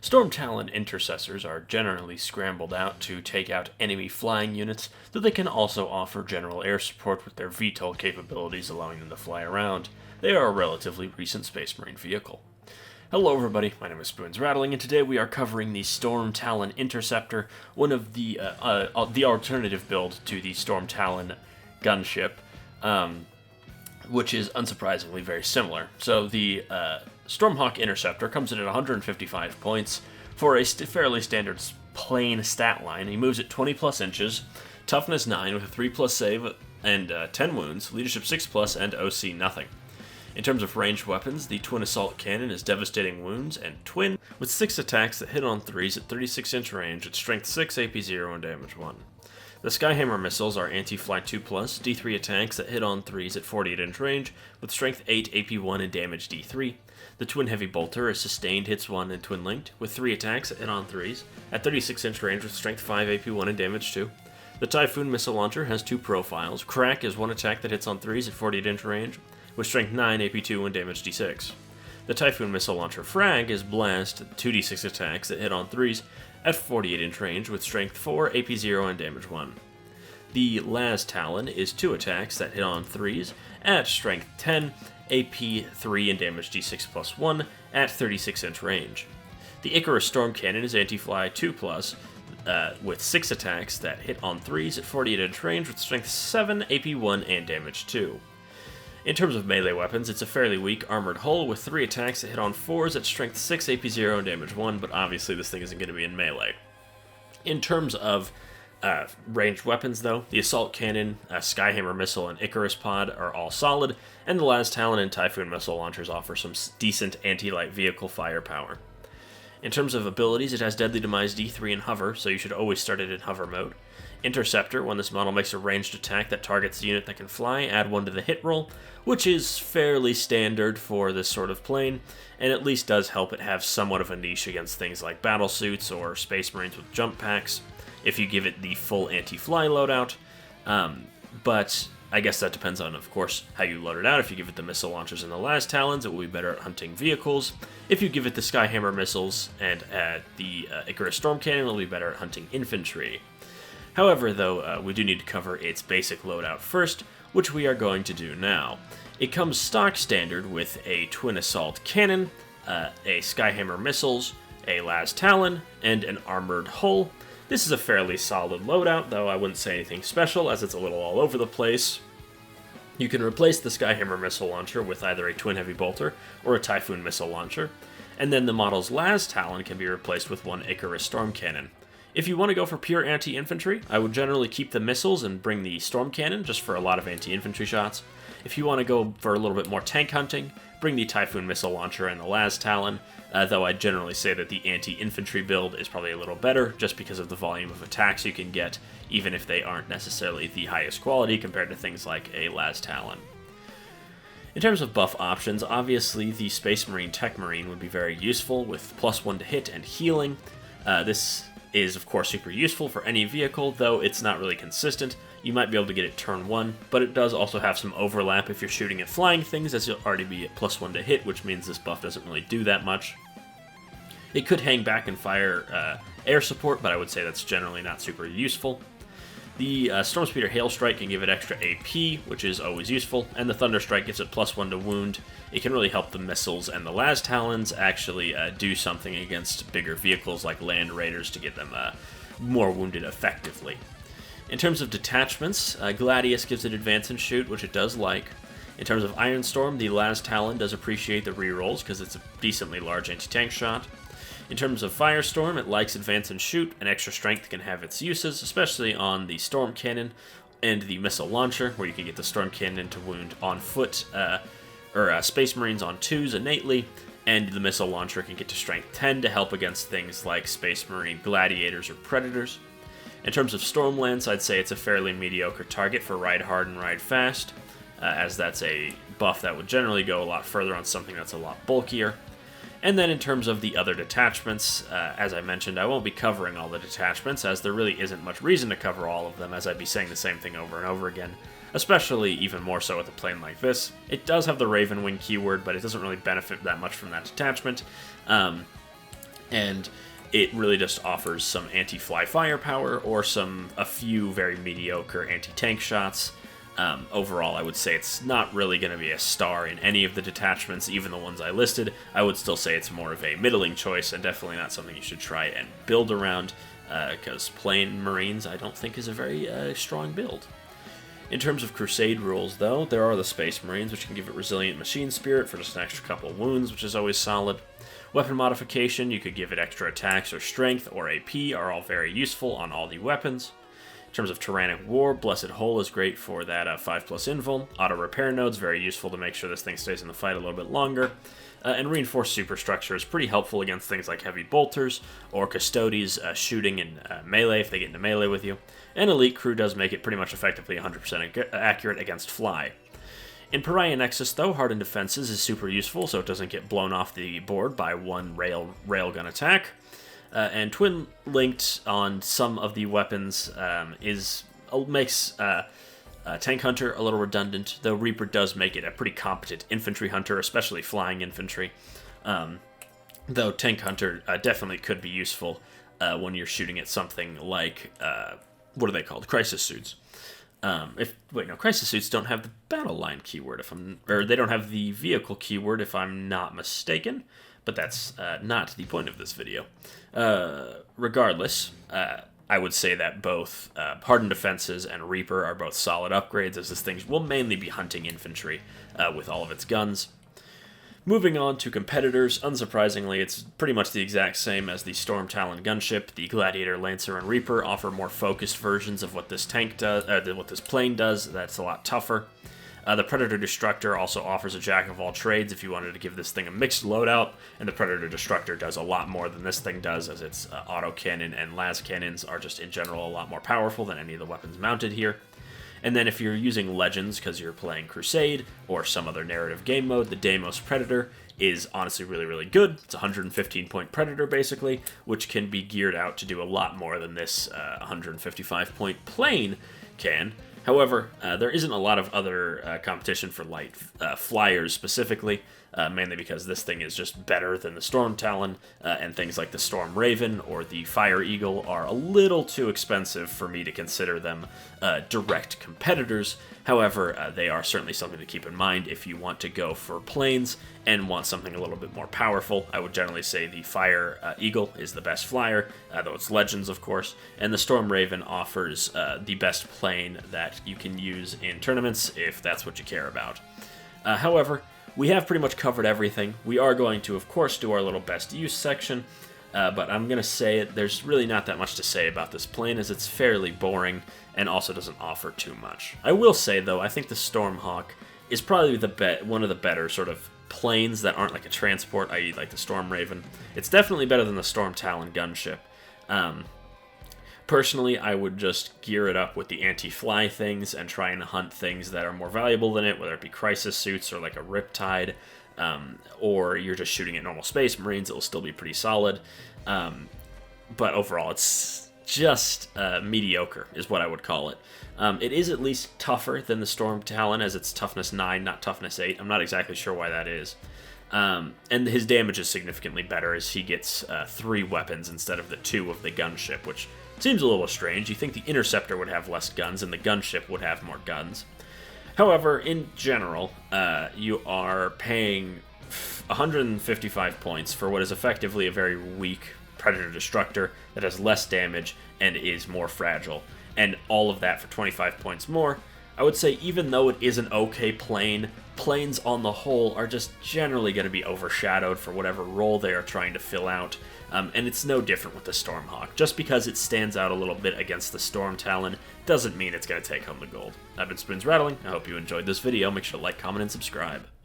Storm Talon intercessors are generally scrambled out to take out enemy flying units, though they can also offer general air support with their VTOL capabilities allowing them to fly around. They are a relatively recent Space Marine vehicle. Hello everybody, my name is Spoons Rattling, and today we are covering the Storm Talon Interceptor, one of the alternative build to the Storm Talon gunship, which is unsurprisingly very similar. So the Storm Hawk Interceptor comes in at 155 points for a fairly standard plain stat line. He moves at 20 plus inches, toughness 9 with a 3 plus save and 10 wounds, leadership 6 plus, and OC nothing. In terms of ranged weapons, the Twin Assault Cannon is devastating wounds and twin, with 6 attacks that hit on 3s at 36-inch range at strength 6, AP 0, and damage 1. The Skyhammer missiles are anti-fly 2+, D3 attacks that hit on 3s at 48-inch range, with strength 8, AP 1, and damage D3. The Twin Heavy Bolter is sustained hits 1 and twin linked, with 3 attacks that hit on 3s at 36-inch range with strength 5, AP 1, and damage 2. The Typhoon Missile Launcher has 2 profiles. Crack is 1 attack that hits on 3s at 48-inch range, with strength 9, AP 2, and damage D6. The Typhoon Missile Launcher Frag is Blast, 2d6 attacks that hit on 3s at 48-inch range with strength 4, AP 0, and damage 1. The Las Talon is 2 attacks that hit on 3s at strength 10, AP 3, and damage D6 plus 1 at 36-inch range. The Icarus Storm Cannon is anti-fly 2+, with 6 attacks that hit on 3s at 48-inch range with strength 7, AP 1, and damage 2. In terms of melee weapons, it's a fairly weak armored hull with 3 attacks that hit on 4s at strength 6, AP 0, and damage 1, but obviously this thing isn't going to be in melee. In terms of ranged weapons, though, the Assault Cannon, Skyhammer Missile, and Icarus Pod are all solid, and the Las Talon and Typhoon Missile Launchers offer some decent anti-light vehicle firepower. In terms of abilities, it has Deadly Demise D3 and Hover, so you should always start it in Hover mode. Interceptor, when this model makes a ranged attack that targets the unit that can fly, add 1 to the hit roll, which is fairly standard for this sort of plane, and at least does help it have somewhat of a niche against things like battlesuits or Space Marines with jump packs, if you give it the full anti-fly loadout, but I guess that depends on, of course, how you load it out. If you give it the missile launchers and the Las Talons, it will be better at hunting vehicles. If you give it the Skyhammer missiles and the Icarus Storm Cannon, it'll be better at hunting infantry. However, though, we do need to cover its basic loadout first, which we are going to do now. It comes stock standard with a Twin Assault Cannon, a Skyhammer missiles, a Las Talon, and an armored hull. This is a fairly solid loadout, though I wouldn't say anything special, as it's a little all over the place. You can replace the Skyhammer missile launcher with either a Twin Heavy Bolter or a Typhoon missile launcher, and then the model's Las Talon can be replaced with one Icarus Storm Cannon. If you want to go for pure anti-infantry, I would generally keep the missiles and bring the Storm Cannon, just for a lot of anti-infantry shots. If you want to go for a little bit more tank hunting, bring the Typhoon missile launcher and the Las Talon, though I'd generally say that the anti-infantry build is probably a little better, just because of the volume of attacks you can get, even if they aren't necessarily the highest quality compared to things like a Las Talon. In terms of buff options, obviously the Space Marine Tech Marine would be very useful, with +1 to hit and healing. This is, of course, super useful for any vehicle, though it's not really consistent. You might be able to get it turn 1, but it does also have some overlap if you're shooting at flying things, as you'll already be at +1 to hit, which means this buff doesn't really do that much. It could hang back and fire air support, but I would say that's generally not super useful. The Stormspeeder Hail Strike can give it extra AP, which is always useful, and the Thunder Strike gives it +1 to wound. It can really help the missiles and the Las Talons actually do something against bigger vehicles like Land Raiders to get them more wounded effectively. In terms of detachments, Gladius gives it Advance and Shoot, which it does like. In terms of Iron Storm, the Las Talon does appreciate the rerolls because it's a decently large anti-tank shot. In terms of Firestorm, it likes Advance and Shoot, and extra strength can have its uses, especially on the Storm Cannon and the Missile Launcher, where you can get the Storm Cannon to wound on foot, or Space Marines on 2s innately, and the Missile Launcher can get to strength 10 to help against things like Space Marine Gladiators or Predators. In terms of Stormlance, I'd say it's a fairly mediocre target for Ride Hard and Ride Fast, as that's a buff that would generally go a lot further on something that's a lot bulkier. And then in terms of the other detachments, as I mentioned, I won't be covering all the detachments, as there really isn't much reason to cover all of them, as I'd be saying the same thing over and over again, especially even more so with a plane like this. It does have the Raven Wing keyword, but it doesn't really benefit that much from that detachment. and it really just offers some anti-fly firepower or a few very mediocre anti-tank shots. Overall, I would say it's not really going to be a star in any of the detachments, even the ones I listed. I would still say it's more of a middling choice and definitely not something you should try and build around, because plain Marines I don't think is a very strong build. In terms of Crusade rules, though, there are the Space Marines, which can give it Resilient Machine Spirit for just an extra couple of wounds, which is always solid. Weapon modification, you could give it extra attacks or strength or AP, are all very useful on all the weapons. In terms of Tyrannic War, Blessed Hole is great for that 5+ invul. Auto Repair Node's very useful to make sure this thing stays in the fight a little bit longer. And Reinforced Superstructure is pretty helpful against things like Heavy Bolters or Custodes shooting in melee if they get into melee with you. And Elite Crew does make it pretty much effectively 100% accurate against Fly. In Pariah Nexus, though, Hardened Defenses is super useful, so it doesn't get blown off the board by one railgun attack. And Twin Linked on some of the weapons makes Tank Hunter a little redundant, though Reaper does make it a pretty competent infantry hunter, especially flying infantry. Though Tank Hunter definitely could be useful when you're shooting at something like, what are they called? Crisis Suits. Crisis Suits don't have the battle line keyword, they don't have the vehicle keyword if I'm not mistaken, but that's not the point of this video. Regardless, I would say that both Hardened Defenses and Reaper are both solid upgrades, as this thing will mainly be hunting infantry with all of its guns. Moving on to competitors, unsurprisingly, it's pretty much the exact same as the Storm Talon gunship. The Gladiator, Lancer, and Reaper offer more focused versions of what this tank does, what this plane does. That's a lot tougher. The Predator Destructor also offers a jack of all trades if you wanted to give this thing a mixed loadout, and the Predator Destructor does a lot more than this thing does, as its autocannon and las cannons are just in general a lot more powerful than any of the weapons mounted here. And then if you're using Legends because you're playing Crusade or some other narrative game mode, the Deimos Predator is honestly really, really good. It's a 115-point Predator, basically, which can be geared out to do a lot more than this 155-point plane can. However, there isn't a lot of other competition for light flyers specifically, mainly because this thing is just better than the Storm Talon, and things like the Storm Raven or the Fire Eagle are a little too expensive for me to consider them direct competitors. However, they are certainly something to keep in mind if you want to go for planes and want something a little bit more powerful. I would generally say the Fire Eagle is the best flyer, though it's Legends, of course, and the Storm Raven offers the best plane that you can use in tournaments if that's what you care about. However, we have pretty much covered everything. We are going to, of course, do our little best use section, but I'm going to say there's really not that much to say about this plane, as it's fairly boring and also doesn't offer too much. I will say, though, I think the Storm Hawk is probably one of the better sort of planes that aren't like a transport, i.e. like the Storm Raven. It's definitely better than the Storm Talon gunship. Personally, I would just gear it up with the anti-fly things and try and hunt things that are more valuable than it, whether it be Crisis Suits or like a Riptide, or you're just shooting at normal Space Marines. It will still be pretty solid. But overall, it's just mediocre is what I would call it. It is at least tougher than the Storm Talon, as it's toughness 9, not toughness 8. I'm not exactly sure why that is. And his damage is significantly better, as he gets 3 weapons instead of the 2 of the gunship, which seems a little strange. You think the interceptor would have less guns and the gunship would have more guns. However, in general, you are paying 155 points for what is effectively a very weak Predator Destructor that has less damage and is more fragile. And all of that for 25 points more. I would say even though it is an okay plane, planes on the whole are just generally going to be overshadowed for whatever role they are trying to fill out. And it's no different with the Storm Hawk. Just because it stands out a little bit against the Storm Talon doesn't mean it's going to take home the gold. I've been Spoons Rattling. I hope you enjoyed this video. Make sure to like, comment, and subscribe.